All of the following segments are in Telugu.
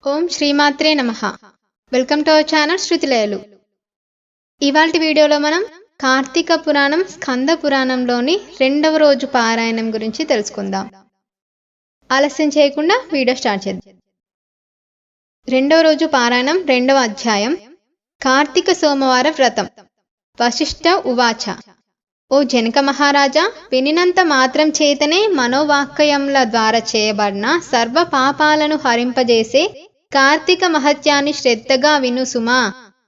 ఓం శ్రీమాత్రే నమః. Welcome to our channel శృతిలయలు. ఇవాల్టి వీడియోలో మనం కార్తీక పురాణం స్కంద పురాణంలోని 2వ రోజు పారాయణం గురించి తెలుసుకుందాం. ఆలస్యం చేయకుండా వీడియో స్టార్ట్ చేద్దాం. 2వ రోజు పారాయణం 2వ అధ్యాయం కార్తీక సోమవార వ్రతం. వశిష్ఠ ఉవాచ. ఓ జనక మహారాజా, వినినంత మాత్రం చేతనే మనోవాక్యముల ద్వారా చేయబడిన సర్వ పాపాలను హరింపజేసే కార్తీక మహత్యాన్ని శ్రద్ధగా విను సుమా.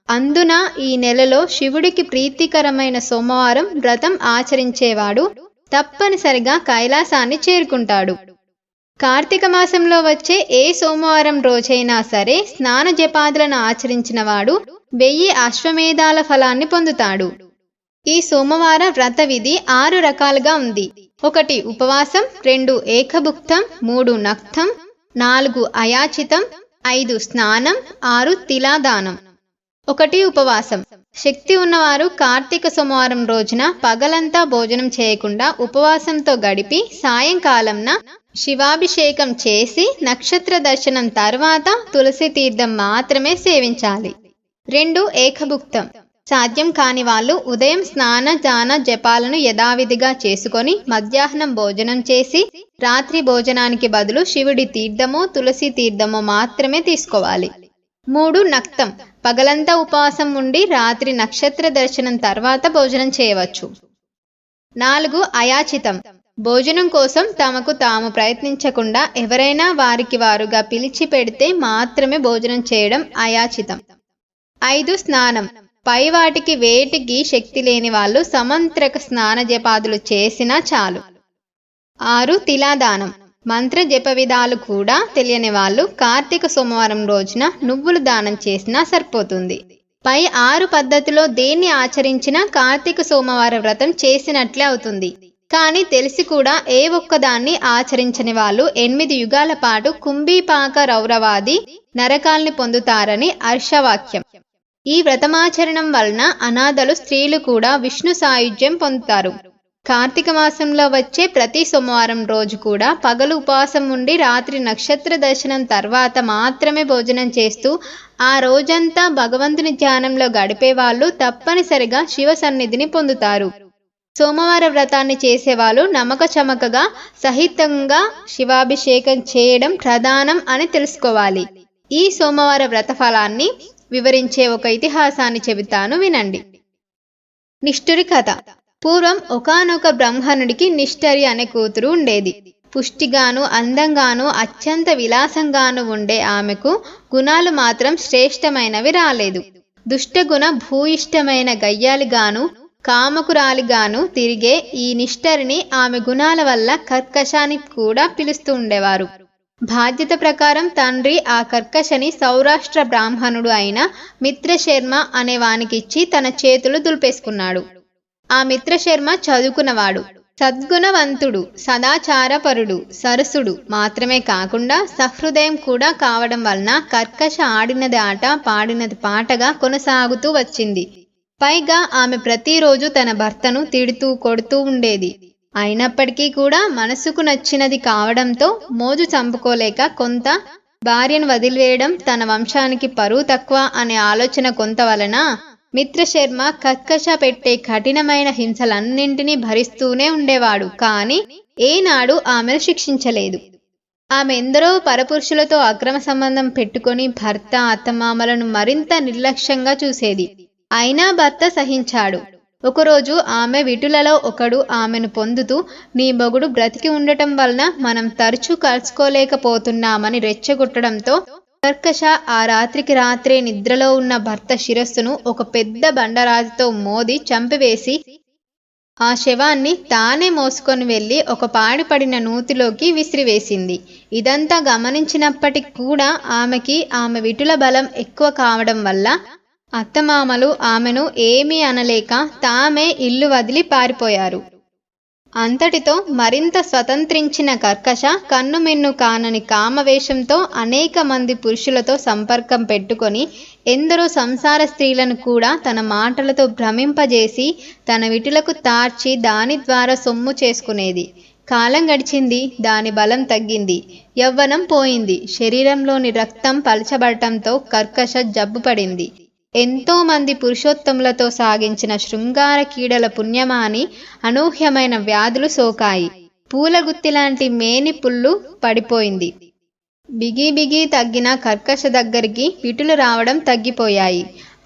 అందున ఈ నెలలో శివుడికి ప్రీతికరమైన సోమవారం వ్రతం ఆచరించేవాడు తప్పనిసరిగా కైలాసాన్ని చేరుకుంటాడు. కార్తీక మాసంలో వచ్చే ఏ సోమవారం రోజైనా సరే స్నాన జపాదులను ఆచరించిన వాడు 1000 అశ్వమేధాల ఫలాన్ని పొందుతాడు. ఈ సోమవార వ్రత విధి 6 రకాలుగా ఉంది. 1 ఉపవాసం, 2 ఏకభుక్తం, 3 నక్తం, 4 అయాచితం, 5 స్నానం, 6 తిలాదానం. 1 ఉపవాసం. శక్తి ఉన్నవారు కార్తీక సోమవారం రోజున పగలంతా భోజనం చేయకుండా ఉపవాసంతో గడిపి సాయంకాలంన శివాభిషేకం చేసి నక్షత్ర దర్శనం తర్వాత తులసి తీర్థం మాత్రమే సేవించాలి. 2 ఏకభుక్తం. సాధ్యం కాని వాళ్ళు ఉదయం స్నాన దాన జపాలను యథావిధిగా చేసుకొని మధ్యాహ్నం భోజనం చేసి రాత్రి భోజనానికి బదులు శివుడి తీర్థమో తులసి తీర్థమో మాత్రమే తీసుకోవాలి. 3 నక్తం. పగలంతా ఉపవాసం ఉండి రాత్రి నక్షత్ర దర్శనం తర్వాత భోజనం చేయవచ్చు. 4 అయాచితం. భోజనం కోసం తమకు తాము ప్రయత్నించకుండా ఎవరైనా వారికి వారుగా పిలిచి పెడితే మాత్రమే భోజనం చేయడం అయాచితం. 5 స్నానం. పై వాటికి వేటికి శక్తి లేని వాళ్ళు సమంత్రక స్నాన జపాదులు చేసినా చాలు. 6 తిలాదానం. మంత్ర జప విధాలు కూడా తెలియని వాళ్ళు కార్తీక సోమవారం రోజున నువ్వులు దానం చేసినా సరిపోతుంది. పై 6 పద్ధతిలో దేన్ని ఆచరించినా కార్తీక సోమవార వ్రతం చేసినట్లే అవుతుంది. కానీ తెలిసి కూడా ఏ ఒక్కదాన్ని ఆచరించని వాళ్ళు 8 యుగాల పాటు కుంభీపాక రౌరవాది నరకాల్ని పొందుతారని హర్షవాక్యం. ఈ వ్రతమాచరణం వలన అనాథలు స్త్రీలు కూడా విష్ణు సాయుధ్యం పొందుతారు. కార్తీక మాసంలో వచ్చే ప్రతి సోమవారం రోజు కూడా పగలు ఉపవాసం ఉండి రాత్రి నక్షత్ర దర్శనం తర్వాత మాత్రమే భోజనం చేస్తూ ఆ రోజంతా భగవంతుని ధ్యానంలో గడిపే వాళ్ళు తప్పనిసరిగా శివ సన్నిధిని పొందుతారు. సోమవార వ్రతాన్ని చేసేవాళ్ళు నమ్మక చమకగా సహితంగా శివాభిషేకం చేయడం ప్రధానం అని తెలుసుకోవాలి. ఈ సోమవార వ్రత ఫలాన్ని వివరించే ఒక ఇతిహాసాన్ని చెబుతాను, వినండి. నిష్ఠురి కథ. పూర్వం ఒకానొక బ్రాహ్మణుడికి నిష్ఠరి అనే కూతురు ఉండేది. పుష్టిగాను అందంగాను అత్యంత విలాసంగాను ఉండే ఆమెకు గుణాలు మాత్రం శ్రేష్టమైనవి రాలేదు. దుష్టగుణ భూయిష్టమైన గయ్యాలిగాను కామకురాలిగాను తిరిగే ఈ నిష్ఠరిని ఆమె గుణాల వల్ల కర్కశాని కూడా పిలుస్తూ ఉండేవారు. బాధ్యత ప్రకారం తండ్రి ఆ కర్కశని సౌరాష్ట్ర బ్రాహ్మణుడు అయిన మిత్రశర్మ అనే వానికిచ్చి తన చేతులు దులిపేసుకున్నాడు. ఆ మిత్రశర్మ చదువుకున్నవాడు, సద్గుణవంతుడు, సదాచారపరుడు, సరసుడు మాత్రమే కాకుండా సహృదయం కూడా కావడం వలన కర్కశ ఆడినది ఆట పాడినది పాటగా కొనసాగుతూ వచ్చింది. పైగా ఆమె ప్రతిరోజు తన భర్తను తిడుతూ కొడుతూ ఉండేది. అయినప్పటికీ కూడా మనసుకు నచ్చినది కావడంతో మోజు చంపుకోలేక కొంత భార్యను వదిలివేయడం తన వంశానికి పరువు తక్కువ అనే ఆలోచన కొంత వలన మిత్రశర్మ కర్కశ పెట్టే కఠినమైన హింసలన్నింటినీ భరిస్తూనే ఉండేవాడు. కానీ ఏనాడు ఆమెను శిక్షించలేదు. ఆమె ఎందరో పరపురుషులతో అక్రమ సంబంధం పెట్టుకొని భర్త అత్తమామలను మరింత నిర్లక్ష్యంగా చూసేది. అయినా భర్త సహించాడు. ఒకరోజు ఆమె విటులలో ఒకడు ఆమెను పొందుతూ, నీ మొగుడు బ్రతికి ఉండటం వలన మనం తరచూ కలుసుకోలేకపోతున్నామని రెచ్చగొట్టడంతో కర్కశ ఆ రాత్రికి రాత్రే నిద్రలో ఉన్న భర్త శిరస్సును ఒక పెద్ద బండరాతితో మోది చంపివేసి ఆ శవాన్ని తానే మోసుకొని వెళ్ళి ఒక పాడిపడిన నూతిలోకి విసిరివేసింది. ఇదంతా గమనించినప్పటికి కూడా ఆమె విటుల బలం ఎక్కువ కావడం వల్ల అత్తమామలు ఆమెను ఏమీ అనలేక తామే ఇల్లు వదిలి పారిపోయారు. అంతటితో మరింత స్వతంత్రించిన కర్కశ కన్నుమిన్ను కానని కామవేషంతో అనేక మంది పురుషులతో సంపర్కం పెట్టుకొని ఎందరో సంసార స్త్రీలను కూడా తన మాటలతో భ్రమింపజేసి తన విటులకు తార్చి దాని ద్వారా సొమ్ము చేసుకునేది. కాలం గడిచింది, దాని బలం తగ్గింది, యవ్వనం పోయింది, శరీరంలోని రక్తం పలచబడటంతో కర్కశ జబ్బు పడింది. ఎంతో మంది పురుషోత్తములతో సాగించిన శృంగార కీడల పుణ్యమాని అనూహ్యమైన వ్యాధులు సోకాయి. పూలగుత్తిలాంటి మేని పుల్లు పడిపోయింది. బిగి తగ్గిన కర్కశ దగ్గరికి పిటులు రావడం తగ్గిపోయాయి.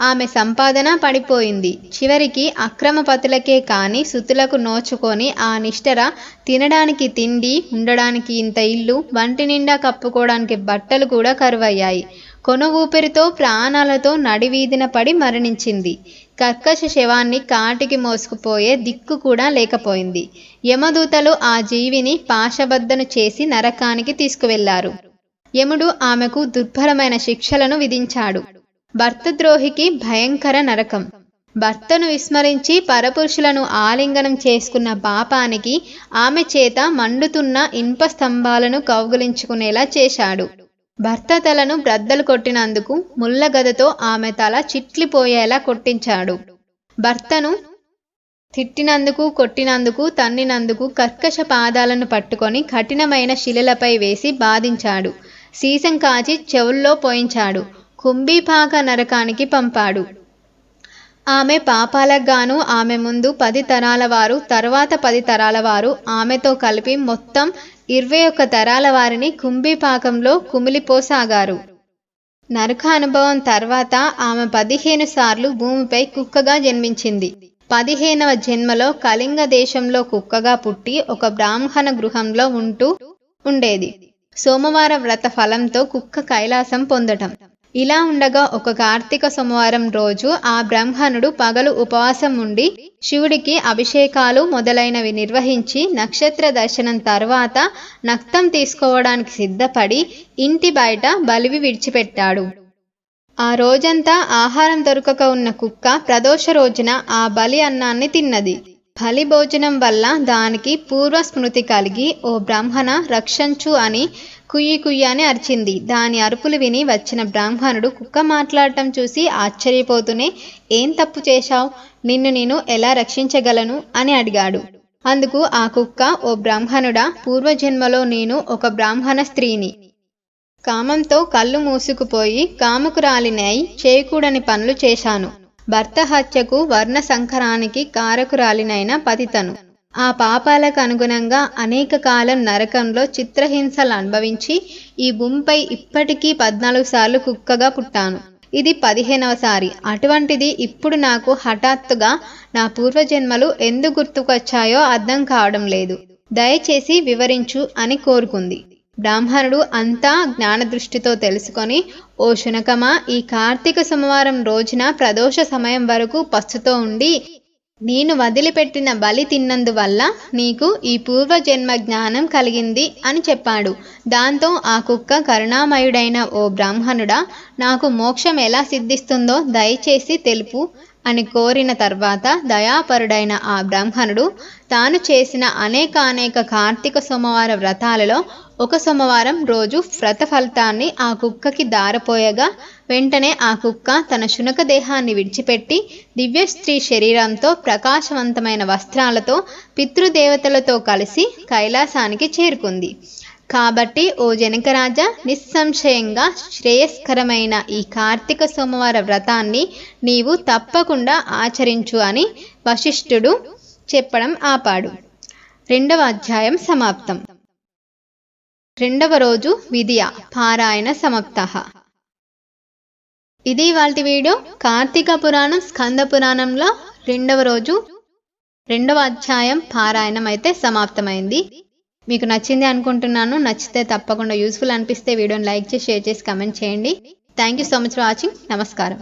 ఆమె సంపాదన పడిపోయింది. చివరికి అక్రమ పతులకే కాని సుతులకు నోచుకొని ఆ నిష్టర తినడానికి తిండి, ఉండడానికి ఇంత ఇల్లు, వంటి నిండా కప్పుకోవడానికి బట్టలు కూడా కరువయ్యాయి. కొన ఊపిరితో ప్రాణాలతో నడివీధిన పడి మరణించింది. కర్కశ శవాన్ని కాటికి మోసుకుపోయే దిక్కు కూడా లేకపోయింది. యమదూతలు ఆ జీవిని పాశబద్ధను చేసి నరకానికి తీసుకువెళ్లారు. యముడు ఆమెకు దుర్భరమైన శిక్షలను విధించాడు. భర్తద్రోహికి భయంకర నరకం. భర్తను విస్మరించి పరపురుషులను ఆలింగనం చేసుకున్న పాపానికి ఆమె చేత మండుతున్న ఇనుప స్తంభాలను కౌగిలించుకునేలా చేశాడు. భర్త తలను బ్రద్దలు కొట్టినందుకు ముళ్ళగదతో ఆమె తల చిట్లిపోయేలా కొట్టించాడు. భర్తను తిట్టినందుకు, కొట్టినందుకు, తన్నినందుకు కర్కశ పాదాలను పట్టుకొని కఠినమైన శిలలపై వేసి బాధించాడు. సీసం కాచి చెవుల్లో పోయించాడు. కుంభీపాక నరకానికి పంపాడు. ఆమె పాపాలకు గాను ఆమె ముందు 10 తరాల వారు, తర్వాత 10 తరాల వారు, ఆమెతో కలిపి మొత్తం 21 తరాల వారిని కుంభీపాకంలో కుమిలిపోసాగారు. నరక అనుభవం తర్వాత ఆమె 15 సార్లు భూమిపై కుక్కగా జన్మించింది. 15వ జన్మలో కళింగ దేశంలో కుక్కగా పుట్టి ఒక బ్రాహ్మణ గృహంలో ఉండేది. సోమవార వ్రత ఫలంతో కుక్క కైలాసం పొందటం. ఇలా ఉండగా ఒక కార్తీక సోమవారం రోజు ఆ బ్రాహ్మణుడు పగలు ఉపవాసం ఉండి శివుడికి అభిషేకాలు మొదలైనవి నిర్వహించి నక్షత్ర దర్శనం తర్వాత నక్తం తీసుకోవడానికి సిద్ధపడి ఇంటి బయట బలివి విడిచిపెట్టాడు. ఆ రోజంతా ఆహారం దొరకక ఉన్న కుక్క ప్రదోష రోజున ఆ బలి అన్నాన్ని తిన్నది. బలి భోజనం వల్ల దానికి పూర్వస్మృతి కలిగి ఓ బ్రాహ్మణ రక్షంచు అని కుయ్యి అని అరిచింది. దాని అరుపులు విని వచ్చిన బ్రాహ్మణుడు కుక్క మాట్లాడటం చూసి ఆశ్చర్యపోతూనే, ఏం తప్పు చేశావు? నిన్ను నేను ఎలా రక్షించగలను అని అడిగాడు. అందుకు ఆ కుక్క, ఓ బ్రాహ్మణుడా, పూర్వజన్మలో నేను ఒక బ్రాహ్మణ స్త్రీని. కామంతో కళ్ళు మూసుకుపోయి కాముకురాలినై చేయకూడని పనులు చేశాను. భర్త హత్యకు, వర్ణ సంకరానికి కారకురాలినైన పతితను. ఆ పాపాలకు అనుగుణంగా అనేక కాలం నరకంలో చిత్రహింసలు అనుభవించి ఈ భూమిపై ఇప్పటికీ 14 సార్లు కుక్కగా పుట్టాను. ఇది 15వ సారి. అటువంటిది ఇప్పుడు నాకు హఠాత్తుగా నా పూర్వజన్మలు ఎందుకు గుర్తుకొచ్చాయో అర్థం కావడం లేదు. దయచేసి వివరించు అని కోరుకుంది. బ్రాహ్మణుడు అంతా జ్ఞానదృష్టితో తెలుసుకొని, ఓ శునకమా, ఈ కార్తీక సోమవారం రోజున ప్రదోష సమయం వరకు పస్తుతో ఉండి నేను వదిలిపెట్టిన బలి తిన్నందువల్ల నీకు ఈ పూర్వజన్మ జ్ఞానం కలిగింది అని చెప్పాడు. దాంతో ఆ కుక్క, కరుణామయుడైన ఓ బ్రాహ్మణుడా, నాకు మోక్షం ఎలా సిద్ధిస్తుందో దయచేసి తెలుపు అని కోరిన తర్వాత దయాపరుడైన ఆ బ్రాహ్మణుడు తాను చేసిన అనేక కార్తీక సోమవార వ్రతాలలో ఒక సోమవారం రోజు వ్రత ఫలితాన్ని ఆ కుక్కకి దారపోయగా వెంటనే ఆ కుక్క తన శునక దేహాన్ని విడిచిపెట్టి దివ్య స్త్రీ శరీరంతో ప్రకాశవంతమైన వస్త్రాలతో పితృదేవతలతో కలిసి కైలాసానికి చేరుకుంది. కాబట్టి ఓ జనకరాజా, నిస్సంశయంగా శ్రేయస్కరమైన ఈ కార్తీక సోమవార వ్రతాన్ని నీవు తప్పకుండా ఆచరించు అని వశిష్ఠుడు చెప్పడం ఆపాడు. 2వ అధ్యాయం సమాప్తం. 2వ రోజు విధియ పారాయణ సమాప్తః. ఇది ఇవాల్టి వీడియో. కార్తీక పురాణం స్కంద పురాణంలో 2వ రోజు 2వ అధ్యాయం పారాయణం అయితే సమాప్తమైంది. మీకు నచ్చింది అనుకుంటున్నాను. నచ్చితే తప్పకుండా యూస్ఫుల్ అనిపిస్తే వీడియోని లైక్ చేసి, షేర్ చేసి, కమెంట్ చేయండి. Thank you so much for watching. నమస్కారం.